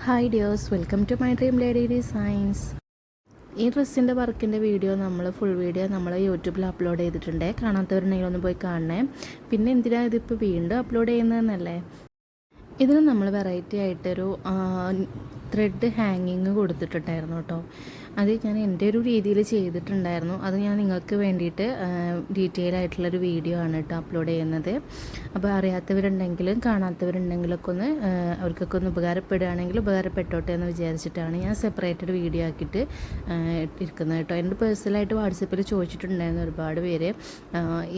Hi dears, welcome to my dream lady designs. ഈ ഡ്രസ്സിൻ്റെ വർക്കിൻ്റെ വീഡിയോ ഫുൾ വീഡിയോ നമ്മൾ യൂട്യൂബിൽ അപ്ലോഡ് ചെയ്തിട്ടുണ്ട്. കാണാത്തവരുണ്ടെങ്കിൽ ഒന്ന് പോയി കാണണേ. പിന്നെ എന്തിനാണ് ഇതിപ്പോൾ വീണ്ടും അപ്ലോഡ് ചെയ്യുന്നതെന്നല്ലേ, ഇതിന് നമ്മൾ വെറൈറ്റി ആയിട്ടൊരു ത്രെഡ് ഹാങ്ങിങ് കൊടുത്തിട്ടുണ്ടായിരുന്നു കേട്ടോ. അത് ഞാൻ എൻ്റെ ഒരു രീതിയിൽ ചെയ്തിട്ടുണ്ടായിരുന്നു. അത് ഞാൻ നിങ്ങൾക്ക് വേണ്ടിയിട്ട് ഡീറ്റെയിൽ ആയിട്ടുള്ളൊരു വീഡിയോ ആണ് കേട്ടോ അപ്ലോഡ് ചെയ്യുന്നത്. അപ്പോൾ അറിയാത്തവരുണ്ടെങ്കിലും കാണാത്തവരുണ്ടെങ്കിലൊക്കെ അവർക്കൊക്കെ ഉപകാരപ്പെടുകയാണെങ്കിൽ ഉപകാരപ്പെട്ടോട്ടെ എന്ന് വിചാരിച്ചിട്ടാണ് ഞാൻ സെപ്പറേറ്റഡ് വീഡിയോ ആക്കിയിട്ട് ഇരിക്കുന്നത് കേട്ടോ. എൻ്റെ പേഴ്സണലായിട്ട് വാട്സപ്പിൽ ചോദിച്ചിട്ടുണ്ടായിരുന്നു ഒരുപാട് പേര്,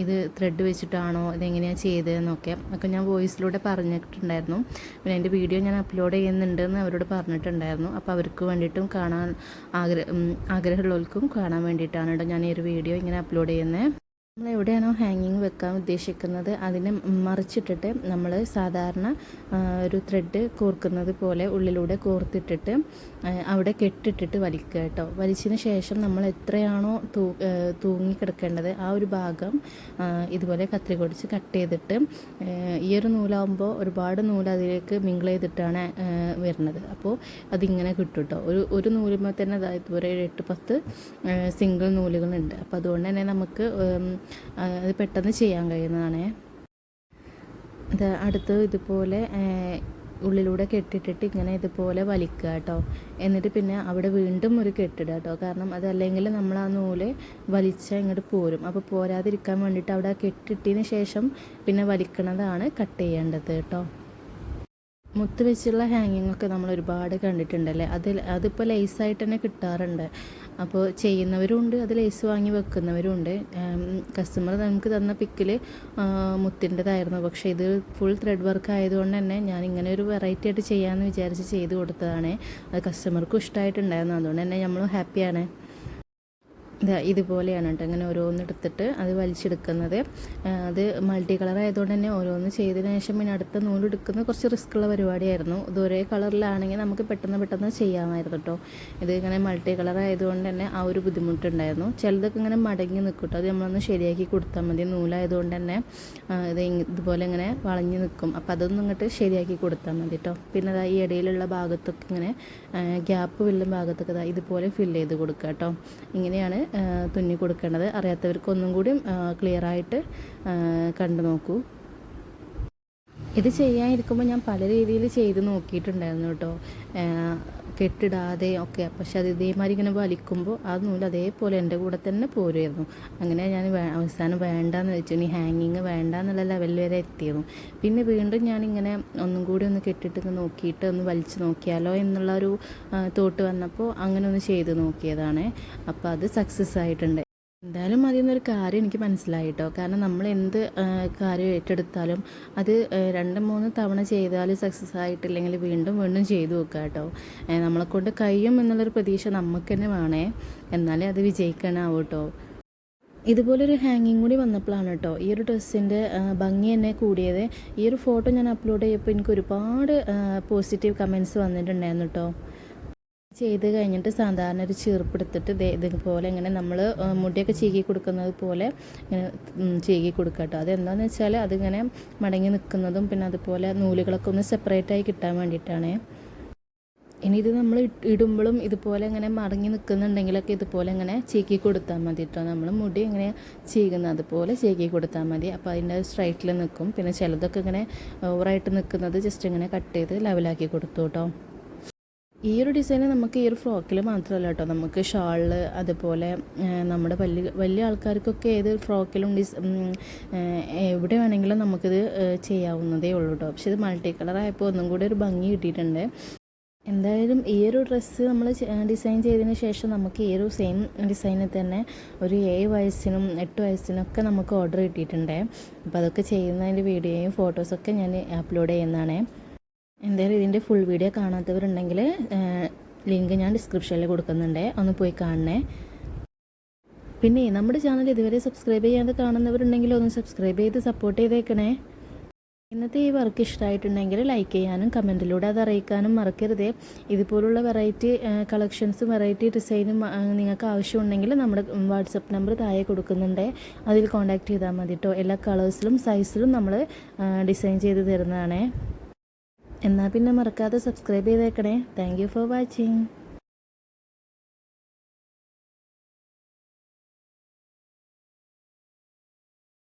ഇത് ത്രെഡ് വെച്ചിട്ടാണോ ഇതെങ്ങനെയാണ് ചെയ്തതെന്നൊക്കെ. അപ്പോൾ ഞാൻ വോയിസിലൂടെ പറഞ്ഞിട്ടുണ്ടായിരുന്നു. പിന്നെ എൻ്റെ വീഡിയോ ഞാൻ അപ്ലോഡ് ചെയ്യുന്നുണ്ടെന്ന് അവരോട് പറഞ്ഞിട്ടുണ്ടായിരുന്നു. അപ്പോൾ അവർക്ക് വേണ്ടിയിട്ടും കാണാൻ ആഗ്രഹമുള്ളവർക്കും കാണാൻ വേണ്ടിയിട്ടാണ് കേട്ടോ ഞാൻ ഈ ഒരു വീഡിയോ ഇങ്ങനെ അപ്ലോഡ് ചെയ്യുന്നത്. നമ്മൾ എവിടെയാണോ ഹാങ്ങിങ് വെക്കാൻ ഉദ്ദേശിക്കുന്നത് അതിനെ മറിച്ചിട്ടിട്ട് നമ്മൾ സാധാരണ ഒരു ത്രെഡ് കോർക്കുന്നത് പോലെ ഉള്ളിലൂടെ കോർത്തിട്ടിട്ട് അവിടെ കെട്ടിട്ടിട്ട് വലിക്കുക കേട്ടോ. വലിച്ചതിന് ശേഷം നമ്മൾ എത്രയാണോ തൂങ്ങിക്കിടക്കേണ്ടത് ആ ഒരു ഭാഗം ഇതുപോലെ കത്രിക കൊടിച്ച് കട്ട് ചെയ്തിട്ട്, ഈ ഒരു നൂലാകുമ്പോൾ ഒരുപാട് നൂല് അതിലേക്ക് മിങ്കിൾ ചെയ്തിട്ടാണ് വരുന്നത്. അപ്പോൾ അതിങ്ങനെ കിട്ടും കേട്ടോ. ഒരു നൂലുമ്പോൾ തന്നെ ഇതുപോലെ 8-10 സിംഗിൾ നൂലുകളുണ്ട്. അപ്പോൾ അതുകൊണ്ട് തന്നെ നമുക്ക് അത് പെട്ടെന്ന് ചെയ്യാൻ കഴിയുന്നതാണ്. അടുത്ത് ഇതുപോലെ ഉള്ളിലൂടെ കെട്ടിട്ടിട്ട് ഇങ്ങനെ ഇതുപോലെ വലിക്കുക കേട്ടോ. എന്നിട്ട് പിന്നെ അവിടെ വീണ്ടും ഒരു കെട്ടിടുക കേട്ടോ. കാരണം അതല്ലെങ്കിൽ നമ്മൾ ആ നൂല് വലിച്ചാൽ ഇങ്ങോട്ട് പോരും. അപ്പോൾ പോരാതിരിക്കാൻ വേണ്ടിയിട്ട് അവിടെ കെട്ടിട്ടതിന് ശേഷം പിന്നെ വലിക്കണതാണ് കട്ട് ചെയ്യേണ്ടത് കേട്ടോ. മുത്ത് വെച്ചുള്ള ഹാങ്ങിങ് ഒക്കെ നമ്മൾ ഒരുപാട് കണ്ടിട്ടുണ്ടല്ലേ. അതിപ്പോൾ ലേസായിട്ട് തന്നെ കിട്ടാറുണ്ട്. അപ്പോൾ ചെയ്യുന്നവരും ഉണ്ട്, അത് ലേസ് വാങ്ങി വെക്കുന്നവരും ഉണ്ട്. കസ്റ്റമർ നമുക്ക് തന്ന പിക്കിൽ മുത്തിൻ്റെതായിരുന്നു. പക്ഷേ ഇത് ഫുൾ ത്രെഡ് വർക്ക് ആയതുകൊണ്ട് തന്നെ ഞാൻ ഇങ്ങനെ ഒരു വെറൈറ്റി ആയിട്ട് ചെയ്യാമെന്ന് വിചാരിച്ച് ചെയ്ത് കൊടുത്തതാണ്. അത് കസ്റ്റമർക്കും ഇഷ്ടമായിട്ടുണ്ടായിരുന്നു. അതുകൊണ്ട് തന്നെ നമ്മളും ഹാപ്പിയാണ്. ഇതുപോലെയാണ് കേട്ടോ ഇങ്ങനെ ഓരോന്നെടുത്തിട്ട് അത് വലിച്ചെടുക്കുന്നത്. അത് മൾട്ടി കളർ ആയതുകൊണ്ട് തന്നെ ഓരോന്ന് ചെയ്തതിന് ശേഷം പിന്നെ അടുത്ത നൂലെടുക്കുന്നത് കുറച്ച് റിസ്ക്കുള്ള പരിപാടിയായിരുന്നു. ഇത് ഒരേ കളറിലാണെങ്കിൽ നമുക്ക് പെട്ടെന്ന് ചെയ്യാമായിരുന്നു കേട്ടോ. ഇത് ഇങ്ങനെ മൾട്ടി കളർ ആയതുകൊണ്ട് തന്നെ ആ ഒരു ബുദ്ധിമുട്ടുണ്ടായിരുന്നു. ചിലതൊക്കെ ഇങ്ങനെ മടങ്ങി നിൽക്കും കേട്ടോ. അത് നമ്മളൊന്ന് ശരിയാക്കി കൊടുത്താൽ മതി. നൂലായതുകൊണ്ട് തന്നെ ഇതുപോലെ ഇങ്ങനെ വളഞ്ഞ് നിൽക്കും. അപ്പോൾ അതൊന്നും ഇങ്ങോട്ട് ശരിയാക്കി കൊടുത്താൽ മതി കേട്ടോ. പിന്നെ ഈ ഇടയിലുള്ള ഭാഗത്തൊക്കെ ഇങ്ങനെ ഗ്യാപ്പ് വല്ലും ഭാഗത്തൊക്കെ ഇതുപോലെ ഫില്ല് ചെയ്ത് കൊടുക്കുക കേട്ടോ. ഇങ്ങനെയാണ് തുന്നി കൊടുക്കേണ്ടത്. അറിയാത്തവർക്ക് ഒന്നും കൂടി ക്ലിയറായിട്ട് കണ്ടു നോക്കൂ. ഇത് ചെയ്യാനിരിക്കുമ്പോൾ ഞാൻ പല രീതിയിൽ ചെയ്ത് നോക്കിയിട്ടുണ്ടായിരുന്നു കേട്ടോ, കെട്ടിടാതെ ഒക്കെ. പക്ഷെ അത് ഇതേമാതിരി ഇങ്ങനെ വലിക്കുമ്പോൾ ആ നൂല് അതേപോലെ എൻ്റെ കൂടെ തന്നെ പോരുമായിരുന്നു. അങ്ങനെ ഞാൻ അവസാനം വേണ്ടാന്ന് വെച്ചു. ഇനി ഹാങ്ങിങ് വേണ്ടാന്നുള്ള ലെവലിൽ വരെ എത്തിയിരുന്നു. പിന്നെ വീണ്ടും ഞാനിങ്ങനെ ഒന്നും കൂടി ഒന്ന് കെട്ടിട്ട് നോക്കിയിട്ട് ഒന്ന് വലിച്ചു നോക്കിയാലോ എന്നുള്ളൊരു തോട്ട് വന്നപ്പോൾ അങ്ങനെ ഒന്ന് ചെയ്ത് നോക്കിയതാണ്. അപ്പോൾ അത് സക്സസ് ആയിട്ടുണ്ട്. എന്തായാലും അതിൽ നിന്നൊരു കാര്യം എനിക്ക് മനസ്സിലായി കേട്ടോ. കാരണം നമ്മൾ എന്ത് കാര്യം ഏറ്റെടുത്താലും അത് 2-3 തവണ ചെയ്താൽ സക്സസ് ആയിട്ടില്ലെങ്കിൽ വീണ്ടും ചെയ്തു നോക്കുക കേട്ടോ. നമ്മളെക്കൊണ്ട് കഴിയും എന്നുള്ളൊരു പ്രതീക്ഷ നമുക്ക് തന്നെ വേണേ, എന്നാലേ അത് വിജയിക്കാനാവും കേട്ടോ. ഇതുപോലൊരു ഹാങ്ങിങ് കൂടി വന്നപ്പോഴാണ് കേട്ടോ ഈ ഒരു ഡ്രസ്സിൻ്റെ ഭംഗി തന്നെ കൂടിയത്. ഈ ഒരു ഫോട്ടോ ഞാൻ അപ്ലോഡ് ചെയ്തപ്പോൾ എനിക്ക് ഒരുപാട് പോസിറ്റീവ് കമൻറ്റ്സ് വന്നിട്ടുണ്ടായിരുന്നു കേട്ടോ. ചെയ്ത് കഴിഞ്ഞിട്ട് സാധാരണ ഒരു ചീർപ്പെടുത്തിട്ട് ഇതുപോലെ ഇങ്ങനെ നമ്മൾ മുടിയൊക്കെ ചീകി കൊടുക്കുന്നത് പോലെ ഇങ്ങനെ ചീകി കൊടുക്കുക കേട്ടോ. അതെന്താണെന്ന് വെച്ചാൽ അതിങ്ങനെ മടങ്ങി നിൽക്കുന്നതും പിന്നെ അതുപോലെ നൂലുകളൊക്കെ ഒന്ന് സെപ്പറേറ്റായി കിട്ടാൻ വേണ്ടിയിട്ടാണ്. ഇനി ഇത് നമ്മൾ ഇടുമ്പോഴും ഇതുപോലെ ഇങ്ങനെ മടങ്ങി നിൽക്കുന്നുണ്ടെങ്കിലൊക്കെ ഇതുപോലെ ഇങ്ങനെ ചീക്കി കൊടുത്താൽ മതി കേട്ടോ. നമ്മൾ മുടി ഇങ്ങനെ ചീകുന്നത് അതുപോലെ ചീക്കി കൊടുത്താൽ മതി. അപ്പോൾ അതിൻ്റെ സ്ട്രൈറ്റിൽ നിൽക്കും. പിന്നെ ചിലതൊക്കെ ഇങ്ങനെ ഓവറായിട്ട് നിൽക്കുന്നത് ജസ്റ്റ് ഇങ്ങനെ കട്ട് ചെയ്ത് ലെവലാക്കി കൊടുത്തു കേട്ടോ. ഈ ഒരു ഡിസൈന് നമുക്ക് ഈ ഒരു ഫ്രോക്കിൽ മാത്രമല്ല കേട്ടോ, നമുക്ക് ഷാളിൽ അതുപോലെ നമ്മുടെ വലിയ ആൾക്കാർക്കൊക്കെ ഏത് ഫ്രോക്കിലും എവിടെ വേണമെങ്കിലും നമുക്കിത് ചെയ്യാവുന്നതേ ഉള്ളൂ കേട്ടോ. പക്ഷെ ഇത് മൾട്ടി കളർ ആയപ്പോൾ ഒന്നും കൂടി ഒരു ഭംഗി കിട്ടിയിട്ടുണ്ട്. എന്തായാലും ഈ ഒരു ഡ്രസ്സ് നമ്മൾ ഡിസൈൻ ചെയ്തതിന് ശേഷം നമുക്ക് ഈ ഒരു സെയിം ഡിസൈനിൽ തന്നെ ഒരു 7 വയസ്സിനും 8 വയസ്സിനൊക്കെ നമുക്ക് ഓർഡർ കിട്ടിയിട്ടുണ്ട്. അപ്പോൾ അതൊക്കെ ചെയ്യുന്നതിൻ്റെ വീഡിയോയും ഫോട്ടോസൊക്കെ ഞാൻ അപ്ലോഡ് ചെയ്യുന്നതാണ്. എന്തായാലും ഇതിൻ്റെ ഫുൾ വീഡിയോ കാണാത്തവരുണ്ടെങ്കിൽ ലിങ്ക് ഞാൻ ഡിസ്ക്രിപ്ഷനിൽ കൊടുക്കുന്നുണ്ട്, ഒന്ന് പോയി കാണണേ. പിന്നെ നമ്മുടെ ചാനൽ ഇതുവരെ സബ്സ്ക്രൈബ് ചെയ്യാതെ കാണുന്നവരുണ്ടെങ്കിൽ ഒന്ന് സബ്സ്ക്രൈബ് ചെയ്ത് സപ്പോർട്ട് ചെയ്തേക്കണേ. ഇന്നത്തെ ഈ വർക്ക് ഇഷ്ടമായിട്ടുണ്ടെങ്കിൽ ലൈക്ക് ചെയ്യാനും കമൻറ്റിലൂടെ അത് അറിയിക്കാനും മറക്കരുതേ. ഇതുപോലുള്ള വെറൈറ്റി കളക്ഷൻസും വെറൈറ്റി ഡിസൈനും നിങ്ങൾക്ക് ആവശ്യമുണ്ടെങ്കിൽ നമ്മുടെ വാട്സപ്പ് നമ്പർ താഴെ കൊടുക്കുന്നുണ്ട്, അതിൽ കോൺടാക്റ്റ് ചെയ്താൽ മതി കേട്ടോ. എല്ലാ കളേഴ്സിലും സൈസിലും നമ്മൾ ഡിസൈൻ ചെയ്ത് തരുന്നതാണ്. എന്നാൽ പിന്നെ മറക്കാതെ സബ്സ്ക്രൈബ് ചെയ്തേക്കണേ. Thank you for watching.